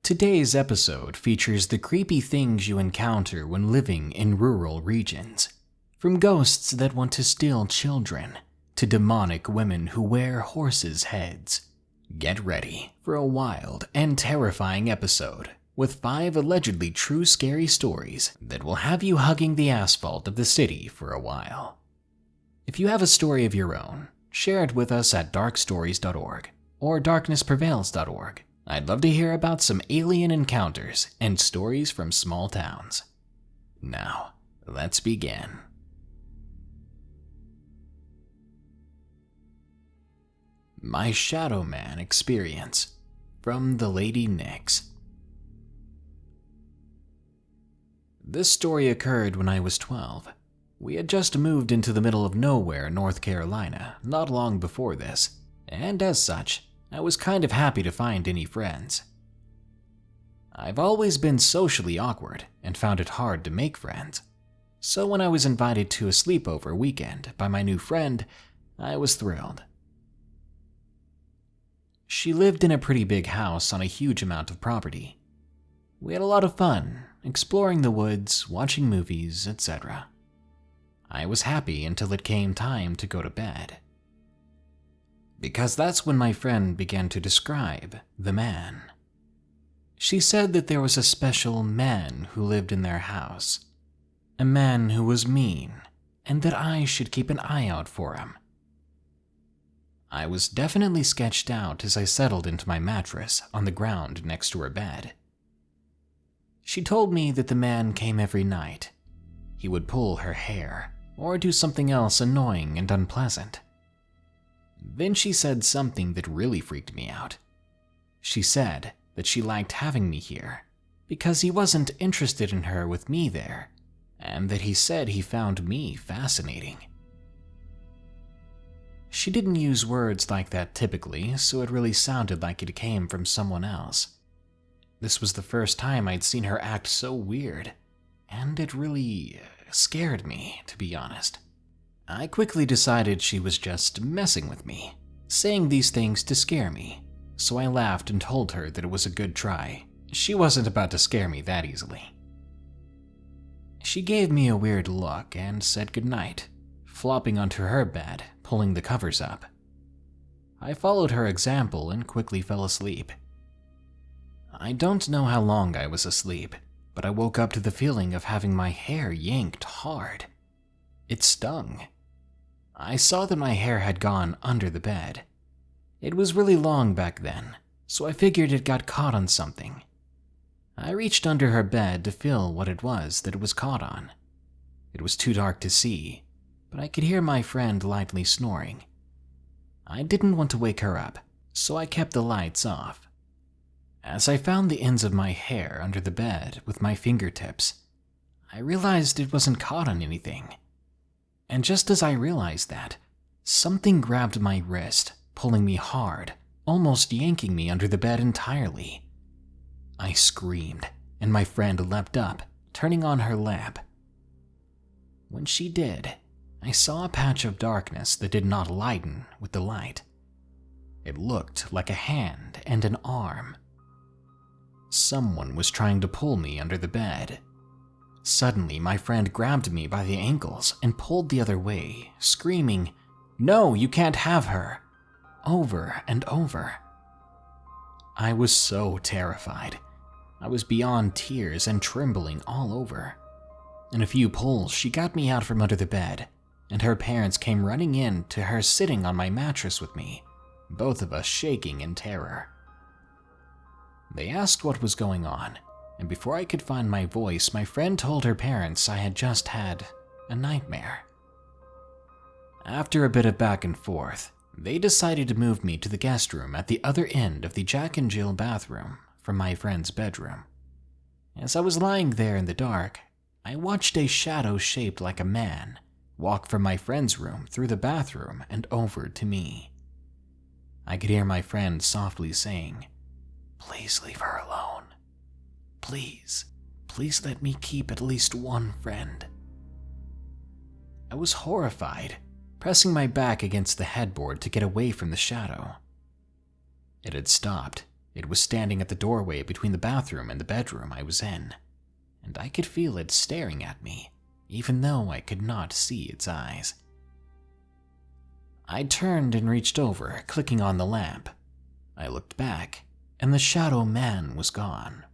Today's episode features the creepy things you encounter when living in rural regions. From ghosts that want to steal children, to demonic women who wear horses' heads. Get ready for a wild and terrifying episode with 5 allegedly true scary stories that will have you hugging the asphalt of the city for a while. If you have a story of your own, share it with us at darkstories.org or darknessprevails.org. I'd love to hear about some alien encounters and stories from small towns. Now, let's begin. My Shadow Man Experience from TheLadyNyx. This story occurred when I was 12. We had just moved into the middle of nowhere, North Carolina, not long before this, and as such, I was kind of happy to find any friends. I've always been socially awkward and found it hard to make friends, so when I was invited to a sleepover weekend by my new friend, I was thrilled. She lived in a pretty big house on a huge amount of property. We had a lot of fun, exploring the woods, watching movies, etc. I was happy until it came time to go to bed. Because that's when my friend began to describe the man. She said that there was a special man who lived in their house. A man who was mean, and that I should keep an eye out for him. I was definitely sketched out as I settled into my mattress on the ground next to her bed. She told me that the man came every night. He would pull her hair, or do something else annoying and unpleasant. Then she said something that really freaked me out. She said that she liked having me here because he wasn't interested in her with me there, and that he said he found me fascinating. She didn't use words like that typically, so it really sounded like it came from someone else. This was the first time I'd seen her act so weird, and it really scared me, to be honest. I quickly decided she was just messing with me, saying these things to scare me, so I laughed and told her that it was a good try. She wasn't about to scare me that easily. She gave me a weird look and said goodnight, flopping onto her bed, pulling the covers up. I followed her example and quickly fell asleep. I don't know how long I was asleep, but I woke up to the feeling of having my hair yanked hard. It stung. I saw that my hair had gone under the bed. It was really long back then, so I figured it got caught on something. I reached under her bed to feel what it was that it was caught on. It was too dark to see, but I could hear my friend lightly snoring. I didn't want to wake her up, so I kept the lights off. As I found the ends of my hair under the bed with my fingertips, I realized it wasn't caught on anything. And just as I realized that, something grabbed my wrist, pulling me hard, almost yanking me under the bed entirely. I screamed, and my friend leapt up, turning on her lamp. When she did, I saw a patch of darkness that did not lighten with the light. It looked like a hand and an arm. Someone was trying to pull me under the bed. Suddenly, my friend grabbed me by the ankles and pulled the other way, screaming, "No, you can't have her," over and over. I was so terrified. I was beyond tears and trembling all over. In a few pulls, she got me out from under the bed, and her parents came running in to her sitting on my mattress with me, both of us shaking in terror. They asked what was going on, and before I could find my voice, my friend told her parents I had just had a nightmare. After a bit of back and forth, they decided to move me to the guest room at the other end of the Jack and Jill bathroom from my friend's bedroom. As I was lying there in the dark, I watched a shadow shaped like a man walk from my friend's room through the bathroom and over to me. I could hear my friend softly saying, "Please leave her alone. Please let me keep at least one friend." I was horrified, pressing my back against the headboard to get away from the shadow. It had stopped, It was standing at the doorway between the bathroom and the bedroom I was in, and I could feel it staring at me, even though I could not see its eyes. I turned and reached over, clicking on the lamp. I looked back, and the shadow man was gone.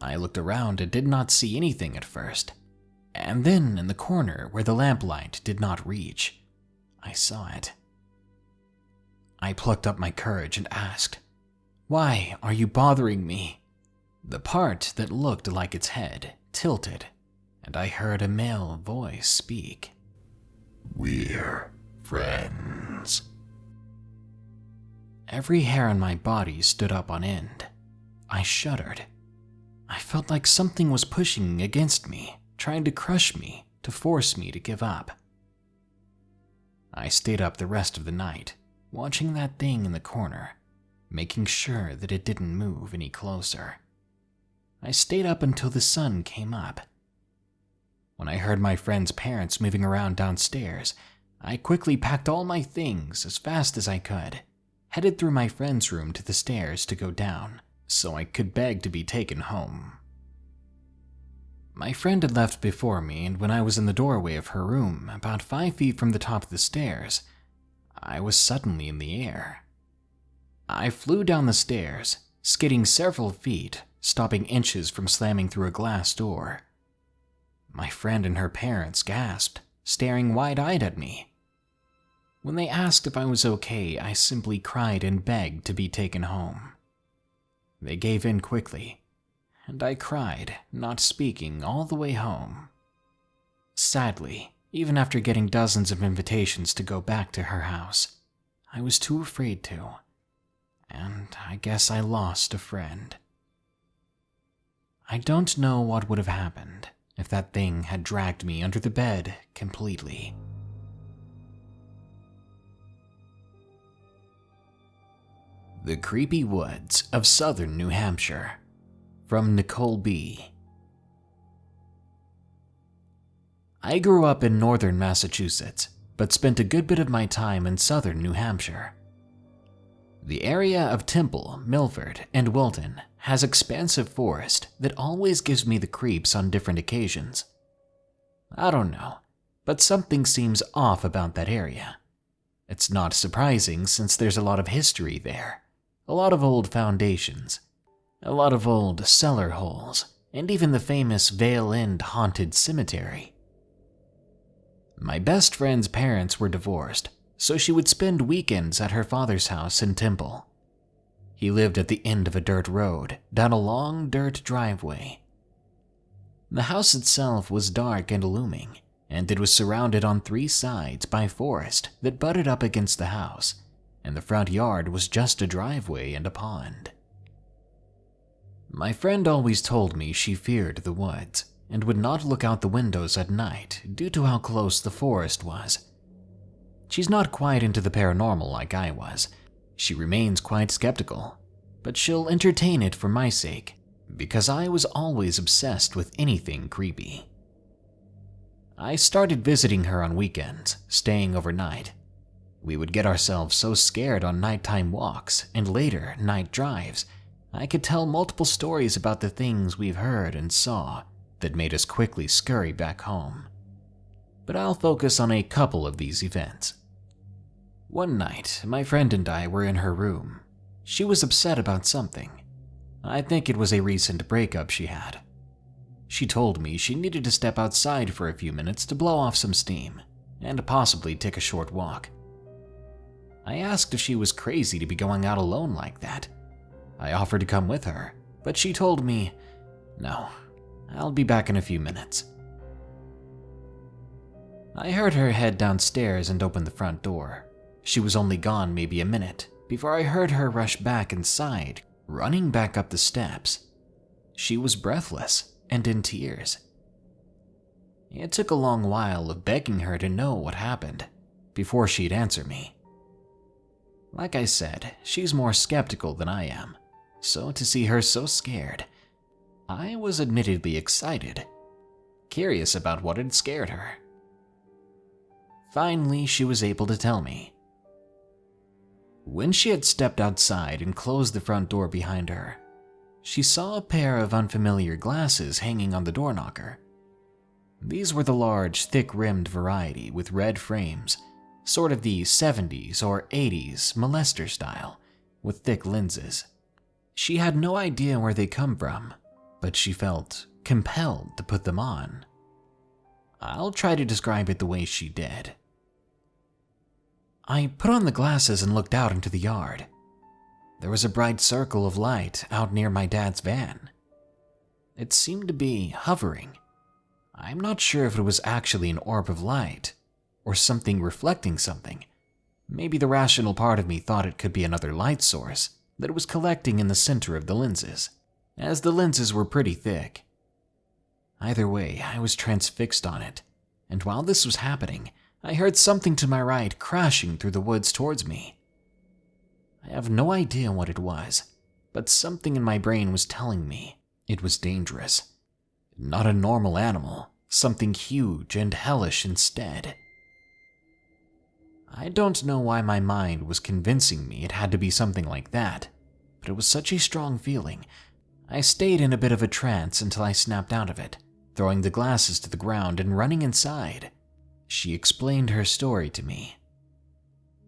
I looked around and did not see anything at first, and then in the corner where the lamplight did not reach, I saw it. I plucked up my courage and asked, "Why are you bothering me?" The part that looked like its head tilted, and I heard a male voice speak. "We're friends." Every hair on my body stood up on end. I shuddered. I felt like something was pushing against me, trying to crush me, to force me to give up. I stayed up the rest of the night, watching that thing in the corner, making sure that it didn't move any closer. I stayed up until the sun came up. When I heard my friend's parents moving around downstairs, I quickly packed all my things as fast as I could, headed through my friend's room to the stairs to go down, so I could beg to be taken home. My friend had left before me, and when I was in the doorway of her room, about 5 feet from the top of the stairs, I was suddenly in the air. I flew down the stairs, skidding several feet, stopping inches from slamming through a glass door. My friend and her parents gasped, staring wide-eyed at me. When they asked if I was okay, I simply cried and begged to be taken home. They gave in quickly, and I cried, not speaking, all the way home. Sadly, even after getting dozens of invitations to go back to her house, I was too afraid to, and I guess I lost a friend. I don't know what would have happened if that thing had dragged me under the bed completely. The Creepy Woods of Southern New Hampshire, from NicoleB. I grew up in northern Massachusetts, but spent a good bit of my time in southern New Hampshire. The area of Temple, Milford, and Wilton has expansive forest that always gives me the creeps on different occasions. I don't know, but something seems off about that area. It's not surprising since there's a lot of history there, a lot of old foundations, a lot of old cellar holes, and even the famous Vale End Haunted Cemetery. My best friend's parents were divorced, so she would spend weekends at her father's house in Temple. He lived at the end of a dirt road, down a long dirt driveway. The house itself was dark and looming, and it was surrounded on 3 sides by forest that butted up against the house, and the front yard was just a driveway and a pond. My friend always told me she feared the woods, and would not look out the windows at night due to how close the forest was. She's not quite into the paranormal like I was. She remains quite skeptical, but she'll entertain it for my sake, because I was always obsessed with anything creepy. I started visiting her on weekends, staying overnight. We would get ourselves so scared on nighttime walks and later night drives, I could tell multiple stories about the things we've heard and saw that made us quickly scurry back home. But I'll focus on a couple of these events. One night, my friend and I were in her room. She was upset about something. I think it was a recent breakup she had. She told me she needed to step outside for a few minutes to blow off some steam, and possibly take a short walk. I asked if she was crazy to be going out alone like that. I offered to come with her, but she told me, "No, I'll be back in a few minutes." I heard her head downstairs and open the front door. She was only gone maybe a minute before I heard her rush back inside, running back up the steps. She was breathless and in tears. It took a long while of begging her to know what happened before she'd answer me. Like I said, she's more skeptical than I am, so to see her so scared, I was admittedly excited, curious about what had scared her. Finally, she was able to tell me. When she had stepped outside and closed the front door behind her, she saw a pair of unfamiliar glasses hanging on the door knocker. These were the large, thick-rimmed variety with red frames, sort of the 70s or 80s molester style, with thick lenses. She had no idea where they come from, but she felt compelled to put them on. I'll try to describe it the way she did. I put on the glasses and looked out into the yard. There was a bright circle of light out near my dad's van. It seemed to be hovering. I'm not sure if it was actually an orb of light, or something reflecting something. Maybe the rational part of me thought it could be another light source that was collecting in the center of the lenses, as the lenses were pretty thick. Either way, I was transfixed on it, and while this was happening, I heard something to my right crashing through the woods towards me. I have no idea what it was, but something in my brain was telling me it was dangerous. Not a normal animal, something huge and hellish instead. I don't know why my mind was convincing me it had to be something like that, but it was such a strong feeling. I stayed in a bit of a trance until I snapped out of it, throwing the glasses to the ground and running inside. She explained her story to me.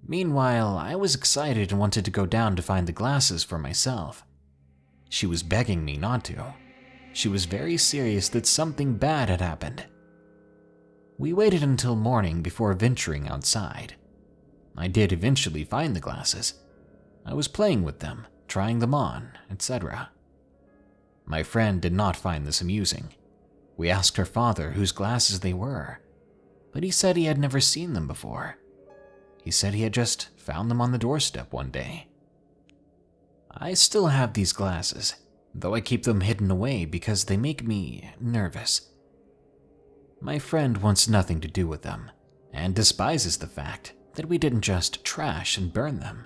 Meanwhile, I was excited and wanted to go down to find the glasses for myself. She was begging me not to. She was very serious that something bad had happened. We waited until morning before venturing outside. I did eventually find the glasses. I was playing with them, trying them on, etc. My friend did not find this amusing. We asked her father whose glasses they were, but he said he had never seen them before. He said he had just found them on the doorstep one day. I still have these glasses, though I keep them hidden away because they make me nervous. My friend wants nothing to do with them, and despises the fact that we didn't just trash and burn them.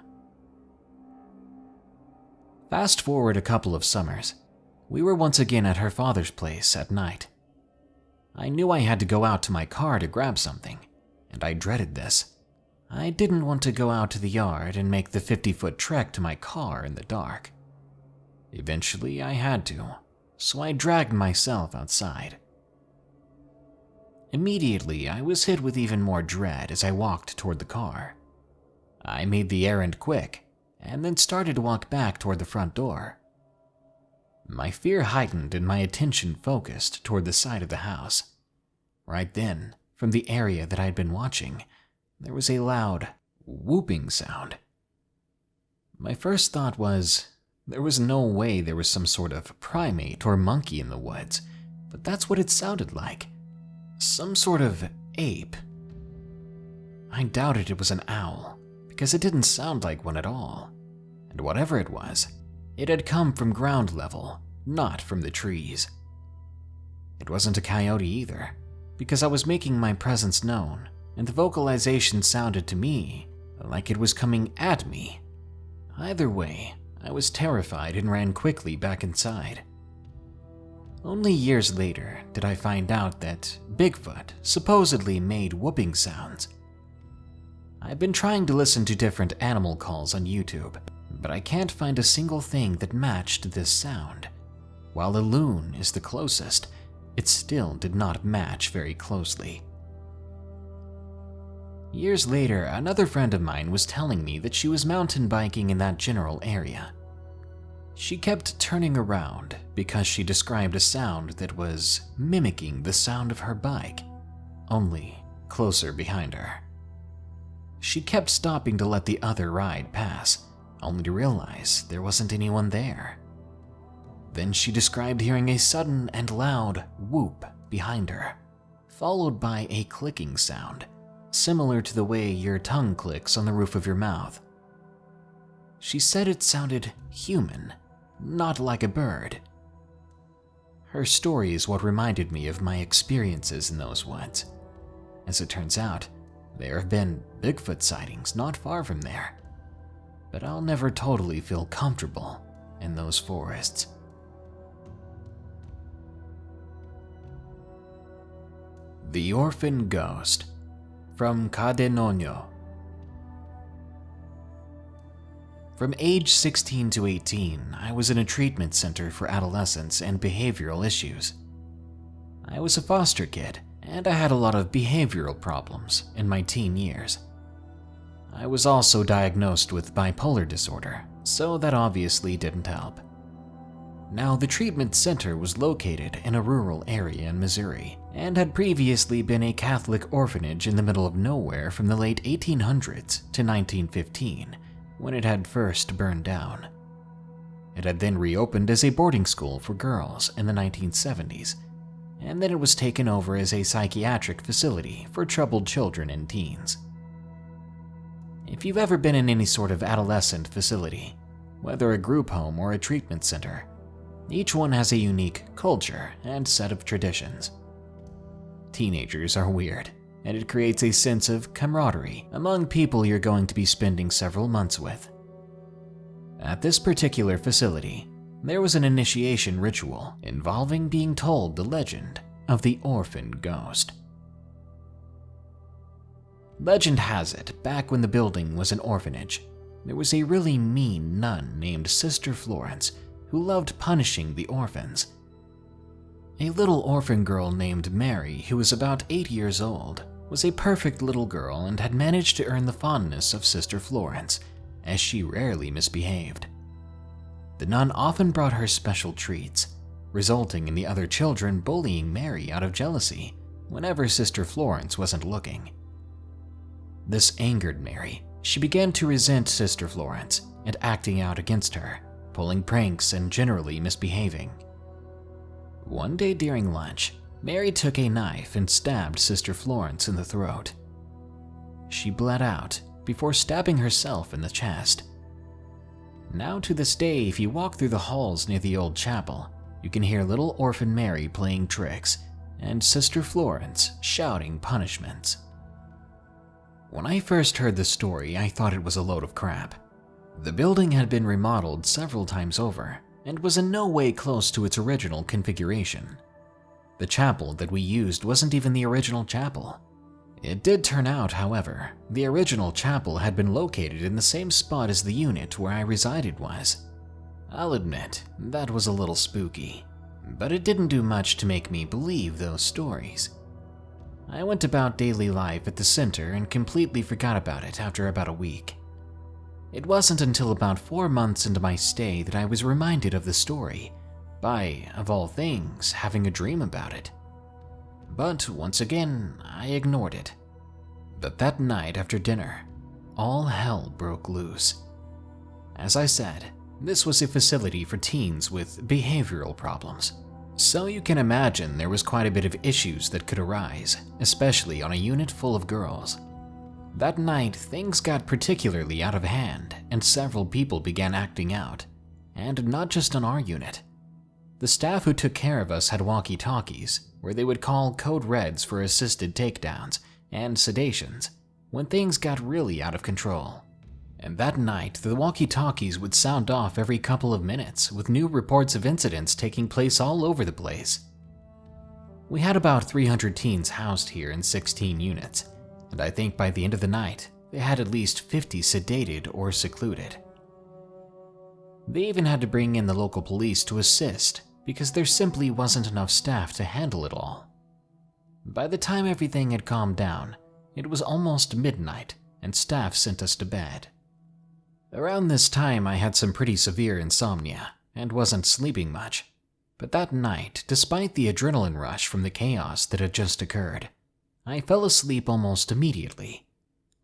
Fast forward a couple of summers, we were once again at her father's place at night. I knew I had to go out to my car to grab something, and I dreaded this. I didn't want to go out to the yard and make the 50-foot trek to my car in the dark. Eventually, I had to, so I dragged myself outside. Immediately, I was hit with even more dread as I walked toward the car. I made the errand quick, and then started to walk back toward the front door. My fear heightened and my attention focused toward the side of the house. Right then, from the area that I'd been watching, there was a loud whooping sound. My first thought was, there was no way there was some sort of primate or monkey in the woods, but that's what it sounded like. Some sort of ape. I doubted it was an owl, because it didn't sound like one at all. And whatever it was, it had come from ground level, not from the trees. It wasn't a coyote either, because I was making my presence known, and the vocalization sounded to me like it was coming at me. Either way, I was terrified and ran quickly back inside. Only years later did I find out that Bigfoot supposedly made whooping sounds. I've been trying to listen to different animal calls on YouTube, but I can't find a single thing that matched this sound. While a loon is the closest, it still did not match very closely. Years later, another friend of mine was telling me that she was mountain biking in that general area. She kept turning around because she described a sound that was mimicking the sound of her bike, only closer behind her. She kept stopping to let the other ride pass, only to realize there wasn't anyone there. Then she described hearing a sudden and loud whoop behind her, followed by a clicking sound, similar to the way your tongue clicks on the roof of your mouth. She said it sounded human, not like a bird. Her story is what reminded me of my experiences in those woods. As it turns out, there have been Bigfoot sightings not far from there, but I'll never totally feel comfortable in those forests. The Orphan Ghost, from Kadenonio. From age 16 to 18, I was in a treatment center for adolescents and behavioral issues. I was a foster kid, and I had a lot of behavioral problems in my teen years. I was also diagnosed with bipolar disorder, so that obviously didn't help. Now, the treatment center was located in a rural area in Missouri and had previously been a Catholic orphanage in the middle of nowhere from the late 1800s to 1915, when it had first burned down. It had then reopened as a boarding school for girls in the 1970s, and then it was taken over as a psychiatric facility for troubled children and teens. If you've ever been in any sort of adolescent facility, whether a group home or a treatment center, each one has a unique culture and set of traditions. Teenagers are weird, and it creates a sense of camaraderie among people you're going to be spending several months with. At this particular facility, there was an initiation ritual involving being told the legend of the Orphan Ghost. Legend has it, back when the building was an orphanage, there was a really mean nun named Sister Florence who loved punishing the orphans. A little orphan girl named Mary, who was about 8 years old, was a perfect little girl and had managed to earn the fondness of Sister Florence, as she rarely misbehaved. The nun often brought her special treats, resulting in the other children bullying Mary out of jealousy whenever Sister Florence wasn't looking. This angered Mary. She began to resent Sister Florence and acting out against her, pulling pranks and generally misbehaving. One day during lunch, Mary took a knife and stabbed Sister Florence in the throat. She bled out before stabbing herself in the chest. Now to this day, if you walk through the halls near the old chapel, you can hear little orphan Mary playing tricks and Sister Florence shouting punishments. When I first heard the story, I thought it was a load of crap. The building had been remodeled several times over and was in no way close to its original configuration. The chapel that we used wasn't even the original chapel. It did turn out, however, the original chapel had been located in the same spot as the unit where I resided was. I'll admit, that was a little spooky, but it didn't do much to make me believe those stories. I went about daily life at the center and completely forgot about it after about a week. It wasn't until about 4 months into my stay that I was reminded of the story by, of all things, having a dream about it. But once again, I ignored it. But that night after dinner, all hell broke loose. As I said, this was a facility for teens with behavioral problems. So you can imagine there was quite a bit of issues that could arise, especially on a unit full of girls. That night, things got particularly out of hand, and several people began acting out, and not just on our unit. The staff who took care of us had walkie-talkies, where they would call code reds for assisted takedowns and sedations when things got really out of control. And that night, the walkie-talkies would sound off every couple of minutes, with new reports of incidents taking place all over the place. We had about 300 teens housed here in 16 units, and I think by the end of the night, they had at least 50 sedated or secluded. They even had to bring in the local police to assist, because there simply wasn't enough staff to handle it all. By the time everything had calmed down, it was almost midnight, and staff sent us to bed. Around this time, I had some pretty severe insomnia and wasn't sleeping much. But that night, despite the adrenaline rush from the chaos that had just occurred, I fell asleep almost immediately.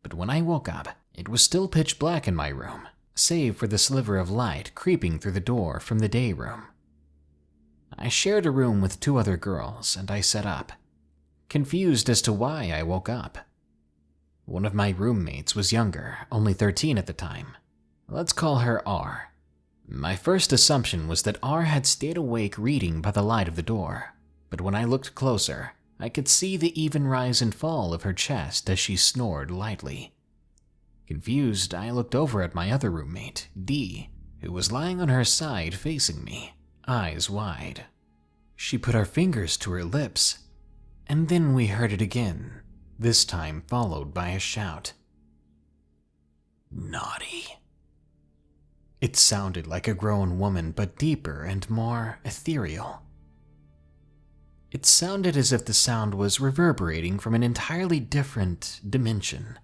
But when I woke up, it was still pitch black in my room, save for the sliver of light creeping through the door from the day room. I shared a room with 2 other girls, and I sat up, confused as to why I woke up. One of my roommates was younger, only 13 at the time. Let's call her R. My first assumption was that R had stayed awake reading by the light of the door, but when I looked closer, I could see the even rise and fall of her chest as she snored lightly. Confused, I looked over at my other roommate, D, who was lying on her side facing me, eyes wide. She put her fingers to her lips, and then we heard it again, this time followed by a shout. "Naughty." It sounded like a grown woman, but deeper and more ethereal. It sounded as if the sound was reverberating from an entirely different dimension.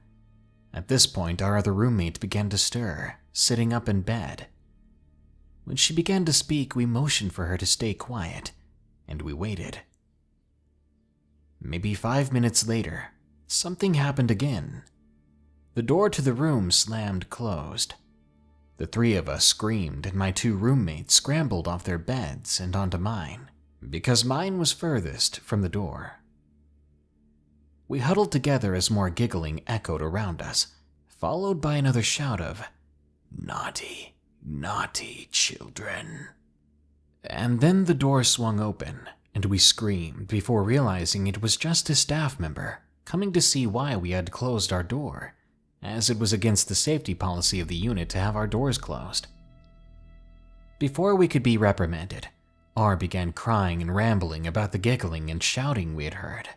At this point, our other roommate began to stir, sitting up in bed. When she began to speak, we motioned for her to stay quiet, and we waited. Maybe 5 minutes later, something happened again. The door to the room slammed closed. The three of us screamed, and my two roommates scrambled off their beds and onto mine, because mine was furthest from the door. We huddled together as more giggling echoed around us, followed by another shout of, "Naughty, naughty children." And then the door swung open, and we screamed before realizing it was just a staff member coming to see why we had closed our door, as it was against the safety policy of the unit to have our doors closed. Before we could be reprimanded, R began crying and rambling about the giggling and shouting we had heard.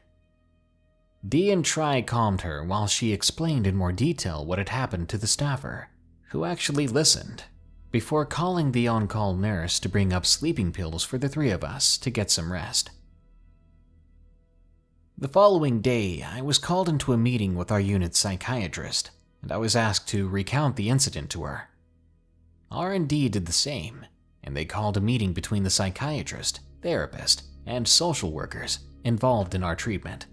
D and Tri calmed her while she explained in more detail what had happened to the staffer, who actually listened, before calling the on-call nurse to bring up sleeping pills for the three of us to get some rest. The following day, I was called into a meeting with our unit's psychiatrist, and I was asked to recount the incident to her. R&D did the same, and they called a meeting between the psychiatrist, therapist, and social workers involved in our treatment.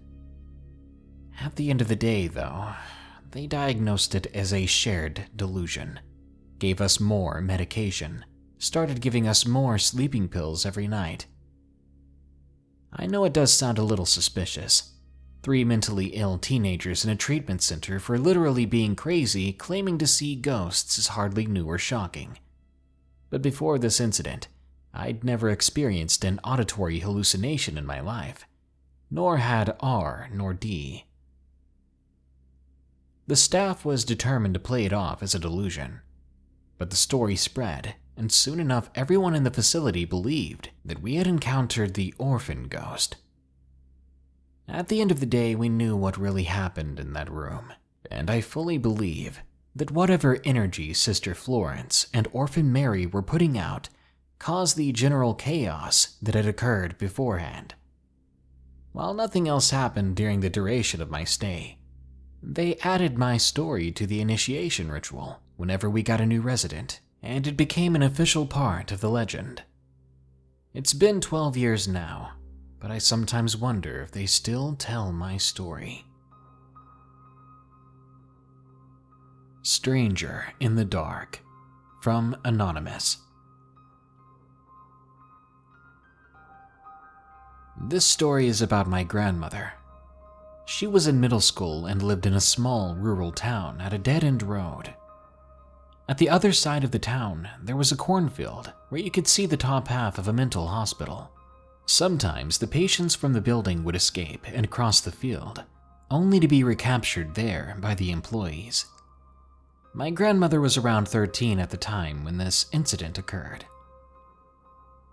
At the end of the day, though, they diagnosed it as a shared delusion, gave us more medication, started giving us more sleeping pills every night. I know it does sound a little suspicious. 3 mentally ill teenagers in a treatment center for literally being crazy claiming to see ghosts is hardly new or shocking. But before this incident, I'd never experienced an auditory hallucination in my life, nor had R nor D. The staff was determined to play it off as a delusion, but the story spread, and soon enough everyone in the facility believed that we had encountered the Orphan Ghost. At the end of the day, we knew what really happened in that room, and I fully believe that whatever energy Sister Florence and Orphan Mary were putting out caused the general chaos that had occurred beforehand. While nothing else happened during the duration of my stay, they added my story to the initiation ritual whenever we got a new resident, and it became an official part of the legend. It's been 12 years now, but I sometimes wonder if they still tell my story. Stranger in the Dark, from Anonymous. This story is about my grandmother. She was in middle school and lived in a small rural town at a dead-end road. At the other side of the town, there was a cornfield where you could see the top half of a mental hospital. Sometimes the patients from the building would escape and cross the field, only to be recaptured there by the employees. My grandmother was around 13 at the time when this incident occurred.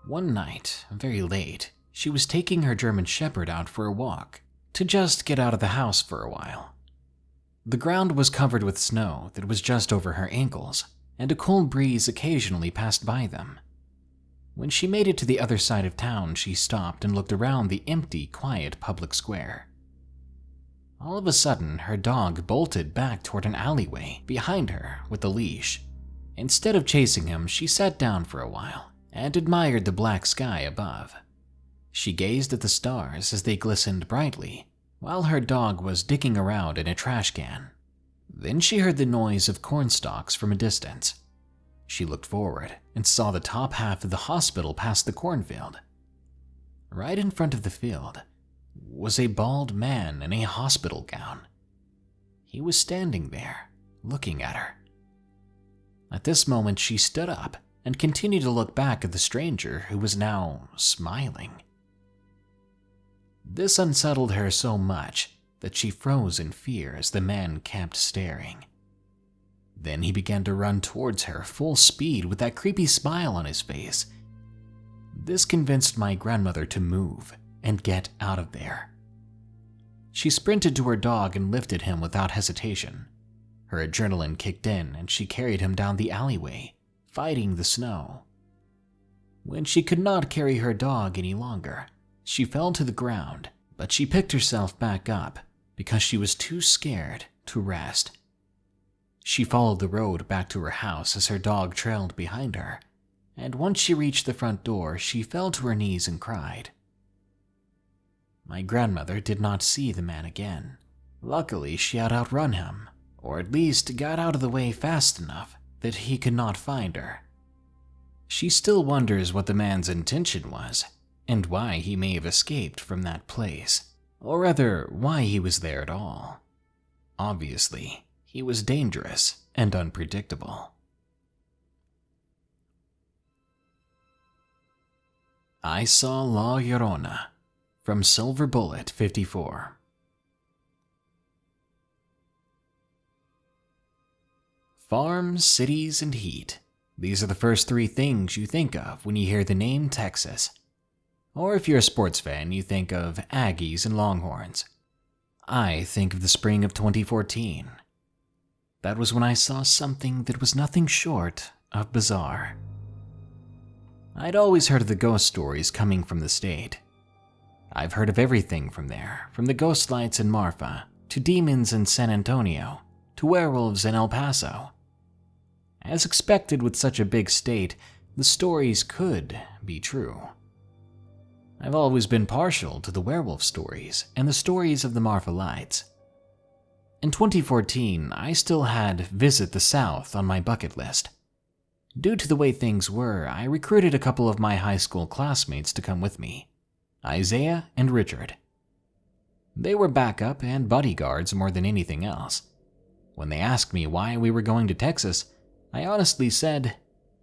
One night, very late, she was taking her German Shepherd out for a walk to just get out of the house for a while. The ground was covered with snow that was just over her ankles, and a cold breeze occasionally passed by them. When she made it to the other side of town, she stopped and looked around the empty, quiet public square. All of a sudden, her dog bolted back toward an alleyway behind her with a leash. Instead of chasing him, she sat down for a while and admired the black sky above. She gazed at the stars as they glistened brightly, while her dog was digging around in a trash can. Then she heard the noise of corn stalks from a distance. She looked forward and saw the top half of the hospital past the cornfield. Right in front of the field was a bald man in a hospital gown. He was standing there, looking at her. At this moment, she stood up and continued to look back at the stranger who was now smiling. This unsettled her so much that she froze in fear as the man kept staring. Then he began to run towards her full speed with that creepy smile on his face. This convinced my grandmother to move and get out of there. She sprinted to her dog and lifted him without hesitation. Her adrenaline kicked in and she carried him down the alleyway, fighting the snow. When she could not carry her dog any longer, she fell to the ground, but she picked herself back up because she was too scared to rest. She followed the road back to her house as her dog trailed behind her, and once she reached the front door, she fell to her knees and cried. My grandmother did not see the man again. Luckily, she had outrun him, or at least got out of the way fast enough that he could not find her. She still wonders what the man's intention was, and why he may have escaped from that place, or rather, why he was there at all. Obviously, he was dangerous and unpredictable. I Saw La Llorona from Silver Bullet 54. Farms, cities, and heat. These are the first three things you think of when you hear the name Texas. Or if you're a sports fan, you think of Aggies and Longhorns. I think of the spring of 2014. That was when I saw something that was nothing short of bizarre. I'd always heard of the ghost stories coming from the state. I've heard of everything from there, from the ghost lights in Marfa, to demons in San Antonio, to werewolves in El Paso. As expected with such a big state, the stories could be true. I've always been partial to the werewolf stories and the stories of the Marfa Lights. In 2014, I still had Visit the South on my bucket list. Due to the way things were, I recruited a couple of my high school classmates to come with me, Isaiah and Richard. They were backup and bodyguards more than anything else. When they asked me why we were going to Texas, I honestly said,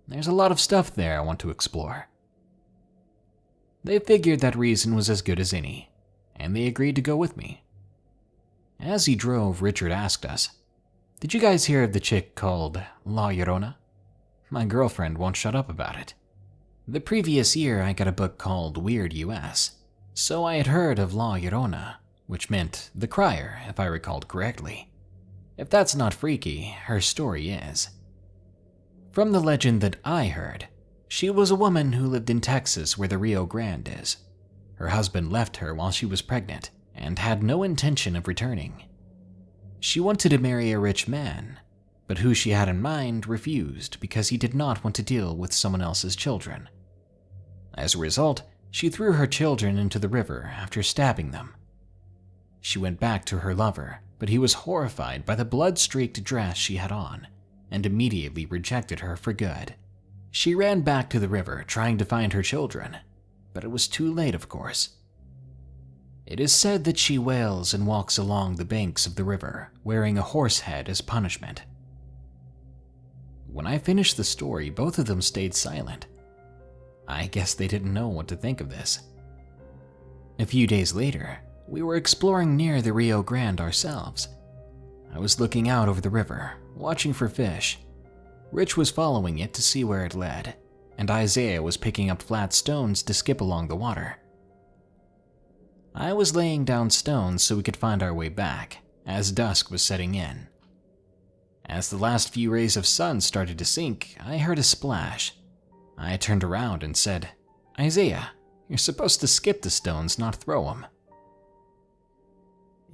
there's a lot of stuff there I want to explore. They figured that reason was as good as any, and they agreed to go with me. As he drove, Richard asked us, "Did you guys hear of the chick called La Llorona? My girlfriend won't shut up about it. The previous year I got a book called Weird US, so I had heard of La Llorona, which meant the crier, if I recalled correctly. If that's not freaky, her story is. From the legend that I heard, she was a woman who lived in Texas where the Rio Grande is. Her husband left her while she was pregnant and had no intention of returning. She wanted to marry a rich man, but who she had in mind refused because he did not want to deal with someone else's children. As a result, she threw her children into the river after stabbing them. She went back to her lover, but he was horrified by the blood-streaked dress she had on and immediately rejected her for good. She ran back to the river trying to find her children, but it was too late, of course. It is said that she wails and walks along the banks of the river, wearing a horse head as punishment. When I finished the story, both of them stayed silent. I guess they didn't know what to think of this. A few days later, we were exploring near the Rio Grande ourselves. I was looking out over the river, watching for fish. Rich was following it to see where it led, and Isaiah was picking up flat stones to skip along the water. I was laying down stones so we could find our way back, as dusk was setting in. As the last few rays of sun started to sink, I heard a splash. I turned around and said, "Isaiah, you're supposed to skip the stones, not throw them."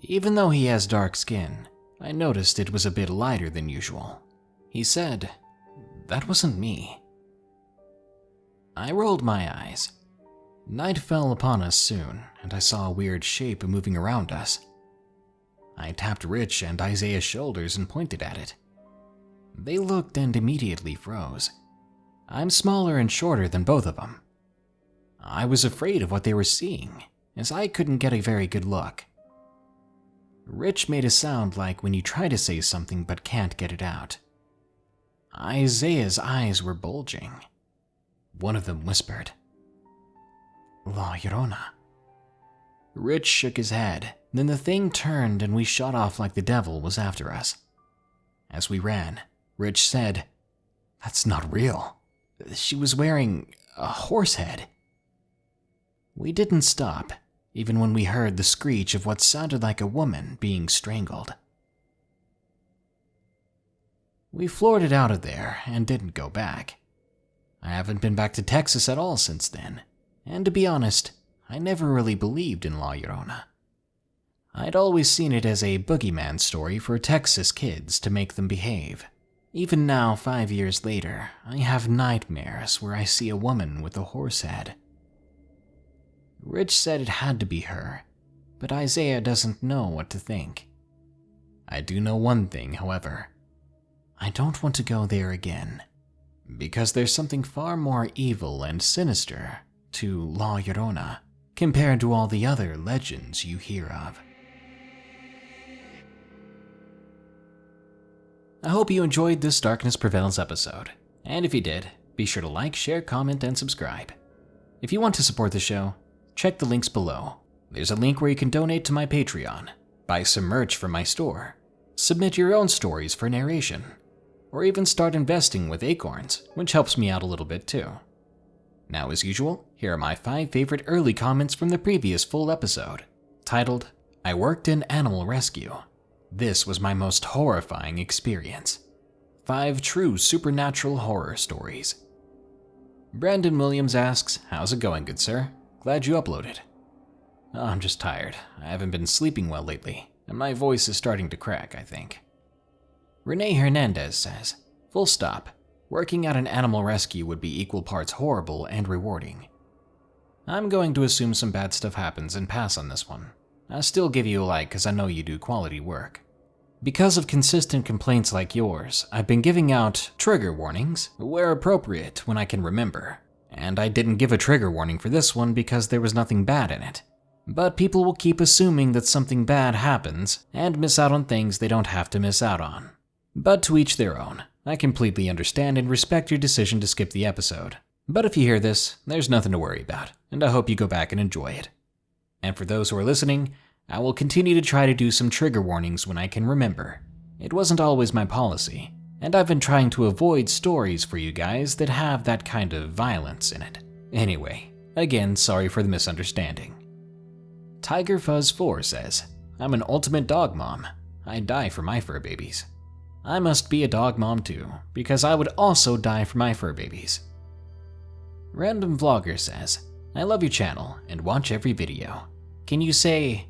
Even though he has dark skin, I noticed it was a bit lighter than usual. He said, "That wasn't me." I rolled my eyes. Night fell upon us soon, and I saw a weird shape moving around us. I tapped Rich and Isaiah's shoulders and pointed at it. They looked and immediately froze. I'm smaller and shorter than both of them. I was afraid of what they were seeing, as I couldn't get a very good look. Rich made a sound like when you try to say something but can't get it out. Isaiah's eyes were bulging. One of them whispered, "La Llorona." Rich shook his head, then the thing turned and we shot off like the devil was after us. As we ran, Rich said, "That's not real. She was wearing a horse head." We didn't stop, even when we heard the screech of what sounded like a woman being strangled. We floored it out of there and didn't go back, I haven't been back to Texas at all since then, and to be honest, I never really believed in La Llorona. I'd always seen it as a boogeyman story for Texas kids to make them behave. Even now, 5 years later, I have nightmares where I see a woman with a horse head. Rich said it had to be her, but Isaiah doesn't know what to think. I do know one thing, however. I don't want to go there again, because there's something far more evil and sinister to La Llorona compared to all the other legends you hear of. I hope you enjoyed this Darkness Prevails episode, and if you did, be sure to like, share, comment, and subscribe. If you want to support the show, check the links below. There's a link where you can donate to my Patreon, buy some merch from my store, submit your own stories for narration, or even start investing with Acorns, which helps me out a little bit too. Now, as usual, here are my 5 favorite early comments from the previous full episode, titled, "I worked in animal rescue. This was my most horrifying experience. 5 true supernatural horror stories." Brandon Williams asks, "How's it going, good sir? Glad you uploaded." "Oh, I'm just tired. I haven't been sleeping well lately, and my voice is starting to crack, I think." Renee Hernandez says, "Full stop. Working at an animal rescue would be equal parts horrible and rewarding." I'm going to assume some bad stuff happens and pass on this one. I'll still give you a like because I know you do quality work. Because of consistent complaints like yours, I've been giving out trigger warnings where appropriate when I can remember. And I didn't give a trigger warning for this one because there was nothing bad in it. But people will keep assuming that something bad happens and miss out on things they don't have to miss out on. But to each their own. I completely understand and respect your decision to skip the episode. But if you hear this, there's nothing to worry about, and I hope you go back and enjoy it. And for those who are listening, I will continue to try to do some trigger warnings when I can remember. It wasn't always my policy, and I've been trying to avoid stories for you guys that have that kind of violence in it. Anyway, again, sorry for the misunderstanding. Tiger Fuzz 4 says, "I'm an ultimate dog mom. I die for my fur babies." I must be a dog mom too, because I would also die for my fur babies. Random Vlogger says, "I love your channel and watch every video. Can you say..."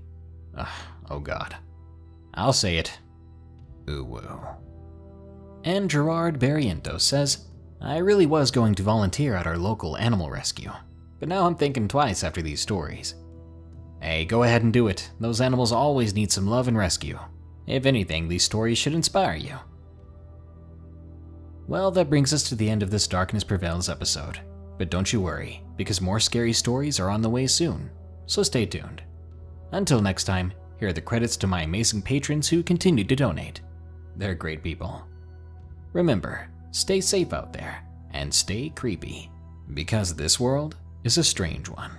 Oh god. I'll say it. Ooh-woo. And Gerard Barrientos says, "I really was going to volunteer at our local animal rescue, but now I'm thinking twice after these stories." Hey, go ahead and do it. Those animals always need some love and rescue. If anything, these stories should inspire you. Well, that brings us to the end of this Darkness Prevails episode. But don't you worry, because more scary stories are on the way soon, so stay tuned. Until next time, here are the credits to my amazing patrons who continue to donate. They're great people. Remember, stay safe out there, and stay creepy, because this world is a strange one.